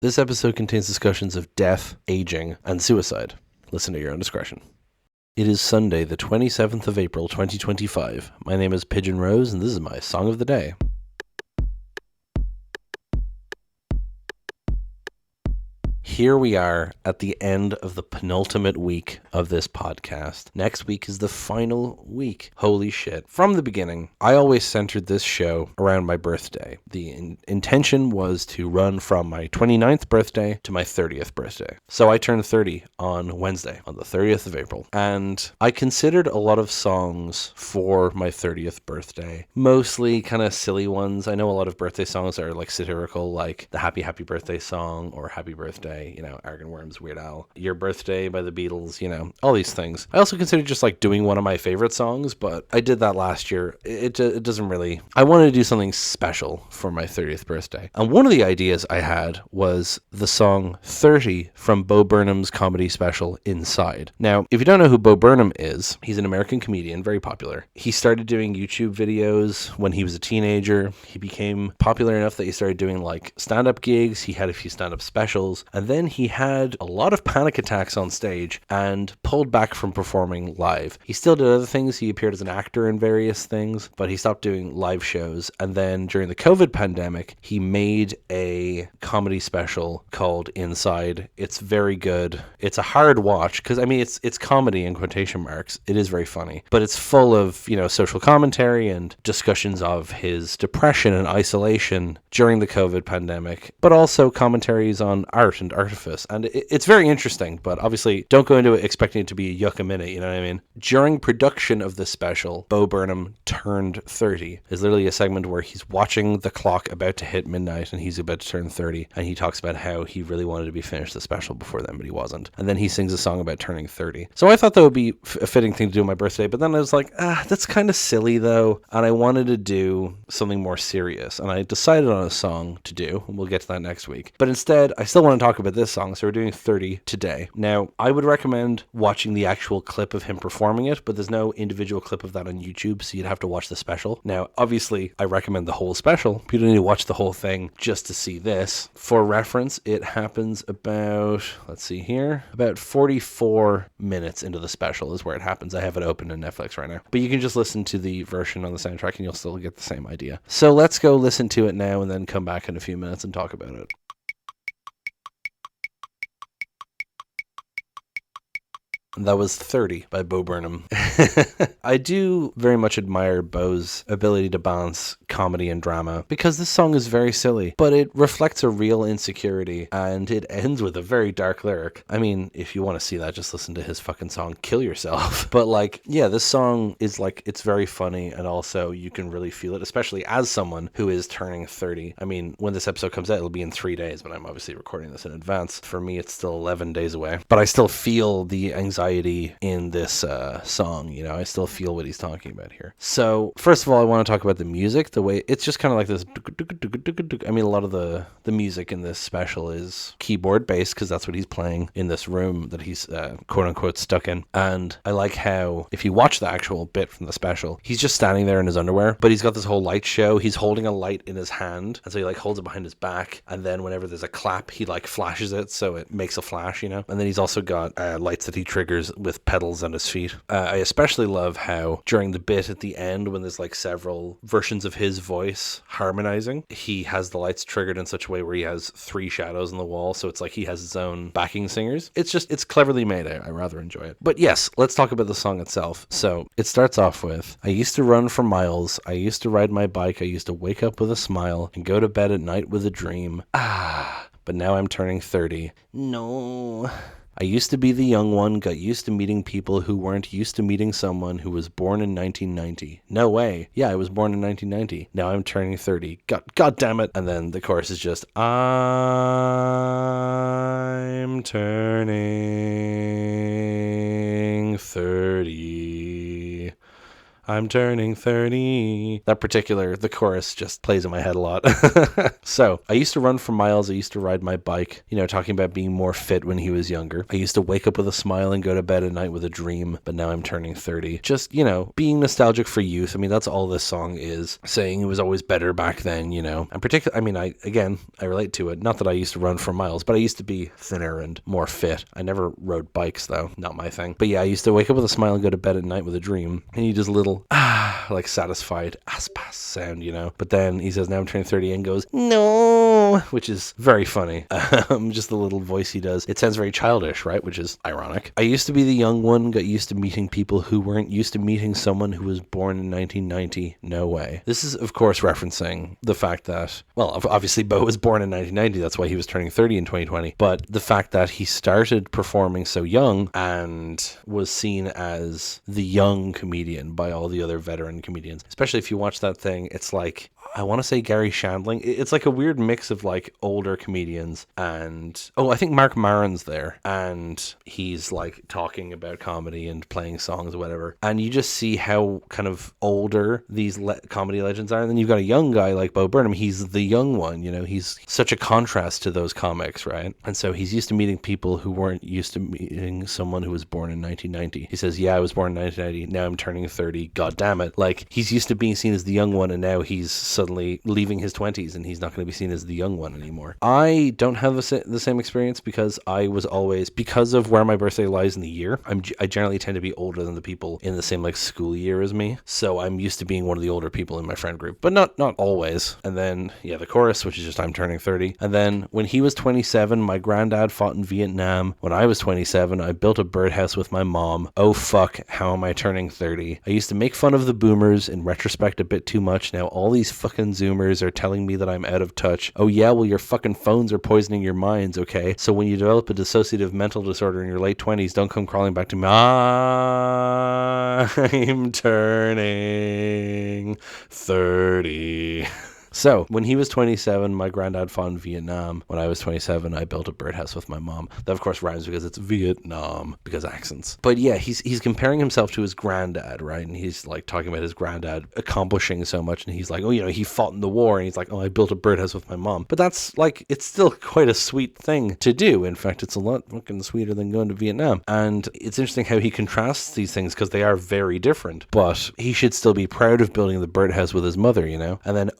This episode contains discussions of death, aging, and suicide. Listen to your own discretion. It is Sunday, the 27th of April, 2025. My name is Pigeon Rose, and this is my song of the day. Here we are at the end of the penultimate week of this podcast. Next week is the final week. Holy shit. From the beginning, I always centered this show around my birthday. The intention was to run from my 29th birthday to my 30th birthday. So I turned 30 on Wednesday, on the 30th of April. And I considered a lot of songs for my 30th birthday. Mostly kind of silly ones. I know a lot of birthday songs are like satirical, like the Happy Happy Birthday song or Happy Birthday. Argon Worms, Weird Al, Your Birthday by the Beatles, all these things. I also considered just like doing one of my favorite songs, but I did that last year. It doesn't really, I wanted to do something special for my 30th birthday. And one of the ideas I had was the song 30 from Bo Burnham's comedy special Inside. Now, if you don't know who Bo Burnham is, he's an American comedian, very popular. He started doing YouTube videos when he was a teenager. He became popular enough that he started doing like stand-up gigs. He had a few stand-up specials, and then he had a lot of panic attacks on stage and pulled back from performing live. He still did other things. He appeared as an actor in various things, but he stopped doing live shows. And then during the COVID pandemic, he made a comedy special called Inside. It's very good. It's a hard watch because, it's comedy in quotation marks. It is very funny, but it's full of, social commentary and discussions of his depression and isolation during the COVID pandemic, but also commentaries on art and artifice. And it's very interesting, but obviously don't go into it expecting it to be a yuck a minute, you know what I mean? During production of this special, Bo Burnham turned 30. There's literally a segment where he's watching the clock about to hit midnight and he's about to turn 30, and he talks about how he really wanted to be finished the special before then, but he wasn't. And then he sings a song about turning 30. So I thought that would be a fitting thing to do on my birthday, but then I was like, that's kind of silly though, and I wanted to do something more serious, and I decided on a song to do, and we'll get to that next week. But instead, I still want to talk about this song, so we're doing 30 today. Now, I would recommend watching the actual clip of him performing it, but there's no individual clip of that on YouTube, so you'd have to watch the special. Now, obviously, I recommend the whole special. You don't need to watch the whole thing just to see this. For reference, it happens about, about 44 minutes into the special is where it happens. I have it open on Netflix right now. But you can just listen to the version on the soundtrack and you'll still get the same idea. So let's go listen to it now and then come back in a few minutes and talk about it. That was 30 by Bo Burnham. I do very much admire Bo's ability to balance comedy and drama because this song is very silly, but it reflects a real insecurity and it ends with a very dark lyric. If you want to see that, just listen to his fucking song, Kill Yourself. But this song is it's very funny and also you can really feel it, especially as someone who is turning 30. When this episode comes out, it'll be in 3 days, but I'm obviously recording this in advance. For me, it's still 11 days away, but I still feel the anxiety in this song. I still feel what he's talking about here. So first of all, I want to talk about the music. The way it's just kind of like this. A lot of the music in this special is keyboard based because that's what he's playing in this room that he's quote unquote stuck in. And I like how if you watch the actual bit from the special, he's just standing there in his underwear, but he's got this whole light show. He's holding a light in his hand, and so he holds it behind his back, and then whenever there's a clap, he flashes it so it makes a flash, and then he's also got lights that he triggers with pedals on his feet. I especially love how during the bit at the end when there's several versions of his voice harmonizing, he has the lights triggered in such a way where he has 3 shadows on the wall, so it's he has his own backing singers. It's cleverly made. I rather enjoy it. But yes, let's talk about the song itself. So it starts off with, I used to run for miles, I used to ride my bike, I used to wake up with a smile and go to bed at night with a dream. But now I'm turning 30. No. I used to be the young one, got used to meeting people who weren't used to meeting someone who was born in 1990. No way. Yeah, I was born in 1990. Now I'm turning 30. God damn it. And then the chorus is just, I'm turning 30. I'm turning 30. That particular, the chorus just plays in my head a lot. So I used to run for miles. I used to ride my bike, talking about being more fit when he was younger. I used to wake up with a smile and go to bed at night with a dream, but now I'm turning 30. Just, being nostalgic for youth. I mean, that's all this song is, saying it was always better back then, And particularly, I mean, I relate to it. Not that I used to run for miles, but I used to be thinner and more fit. I never rode bikes though, not my thing. But yeah, I used to wake up with a smile and go to bed at night with a dream. And he does a little, like satisfied aspas sound, But then he says, now I'm turning 30 and goes, no, which is very funny. Just the little voice he does. It sounds very childish, right? Which is ironic. I used to be the young one, got used to meeting people who weren't used to meeting someone who was born in 1990. No way. This is, of course, referencing the fact that, well, obviously Bo was born in 1990. That's why he was turning 30 in 2020. But the fact that he started performing so young and was seen as the young comedian by all the other veteran comedians, especially if you watch that thing, it's like, I want to say Gary Shandling. It's like a weird mix of like older comedians and, I think Mark Maron's there, and he's like talking about comedy and playing songs or whatever. And you just see how kind of older these comedy legends are. And then you've got a young guy like Bo Burnham. He's the young one, he's such a contrast to those comics, right? And so he's used to meeting people who weren't used to meeting someone who was born in 1990. He says, yeah, I was born in 1990. Now I'm turning 30. God damn it. Like, he's used to being seen as the young one, and now he's suddenly leaving his 20s and he's not going to be seen as the young one anymore. I don't have the same experience because I was always, because of where my birthday lies in the year, I generally tend to be older than the people in the same like school year as me. So I'm used to being one of the older people in my friend group, but not always. And then, yeah, the chorus, which is just I'm turning 30. And then when he was 27, my granddad fought in Vietnam. When I was 27, I built a birdhouse with my mom. Oh fuck, how am I turning 30? I used to make fun of the boomers, in retrospect a bit too much. Now all these fucking zoomers are telling me that I'm out of touch. Oh yeah, well your fucking phones are poisoning your minds, okay? So when you develop a dissociative mental disorder in your late 20s, don't come crawling back to me. I'm turning 30. So, when he was 27, my granddad fought in Vietnam. When I was 27, I built a birdhouse with my mom. That, of course, rhymes because it's Vietnam, because accents. But yeah, he's comparing himself to his granddad, right? And he's like talking about his granddad accomplishing so much. And he's like, he fought in the war. And he's like, I built a birdhouse with my mom. But that's like, it's still quite a sweet thing to do. In fact, it's a lot fucking sweeter than going to Vietnam. And it's interesting how he contrasts these things because they are very different. But he should still be proud of building the birdhouse with his mother, And then,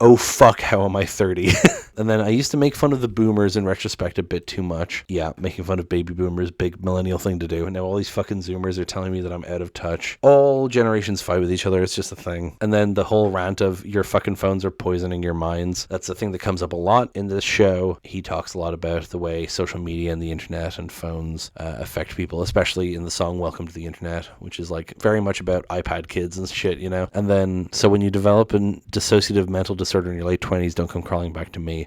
fuck, how am I 30? And then I used to make fun of the boomers in retrospect a bit too much. Yeah, making fun of baby boomers, big millennial thing to do. And now all these fucking zoomers are telling me that I'm out of touch. All generations fight with each other. It's just a thing. And then the whole rant of your fucking phones are poisoning your minds. That's a thing that comes up a lot in this show. He talks a lot about the way social media and the internet and phones affect people, especially in the song Welcome to the Internet, which is like very much about iPad kids and shit, And then, so when you develop a dissociative mental disorder in your late 20s, don't come crawling back to me.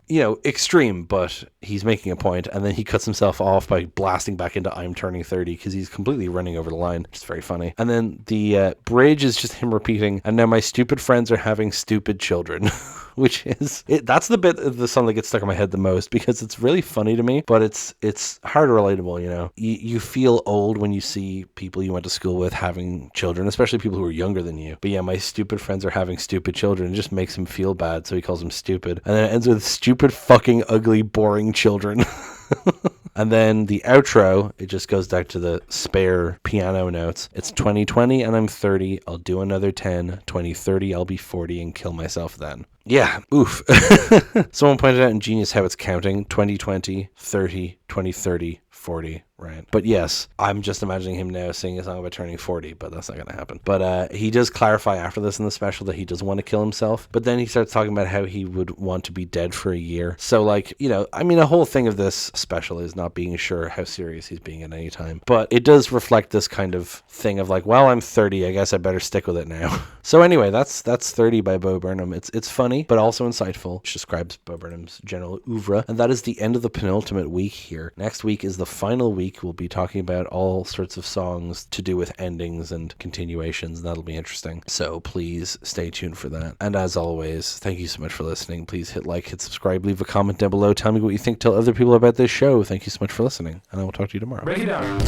Extreme, but he's making a point, and then he cuts himself off by blasting back into I'm turning 30 because he's completely running over the line, which is very funny. And then the bridge is just him repeating, and now my stupid friends are having stupid children. Which is, that's the bit of the song that gets stuck in my head the most because it's really funny to me, but it's hard relatable, You feel old when you see people you went to school with having children, especially people who are younger than you. But yeah, my stupid friends are having stupid children. It just makes him feel bad, so he calls them stupid. And then it ends with stupid, fucking, ugly, boring children. And then the outro, it just goes back to the spare piano notes. It's 2020 and I'm 30. I'll do another 10. 2030, I'll be 40 and kill myself then. Yeah, oof. Someone pointed out in Genius how it's counting. 2020, 30, 2030, 40, right? But yes, I'm just imagining him now singing a song about turning 40, but that's not going to happen. But he does clarify after this in the special that he doesn't want to kill himself. But then he starts talking about how he would want to be dead for a year. So like, a whole thing of this special is not being sure how serious he's being at any time. But it does reflect this kind of thing of like, well, I'm 30, I guess I better stick with it now. So anyway, that's 30 by Bo Burnham. It's funny, but also insightful, which describes Bo Burnham's general oeuvre. And that is the end of the penultimate week here. Next week is the final week. We'll be talking about all sorts of songs to do with endings and continuations, and that'll be interesting. So please stay tuned for that. And as always, thank you so much for listening. Please hit like, hit subscribe, leave a comment down below. Tell me what you think. Tell other people about this show. Thank you so much for listening, and I will talk to you tomorrow. Break it down.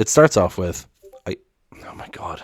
It starts off with, oh my God.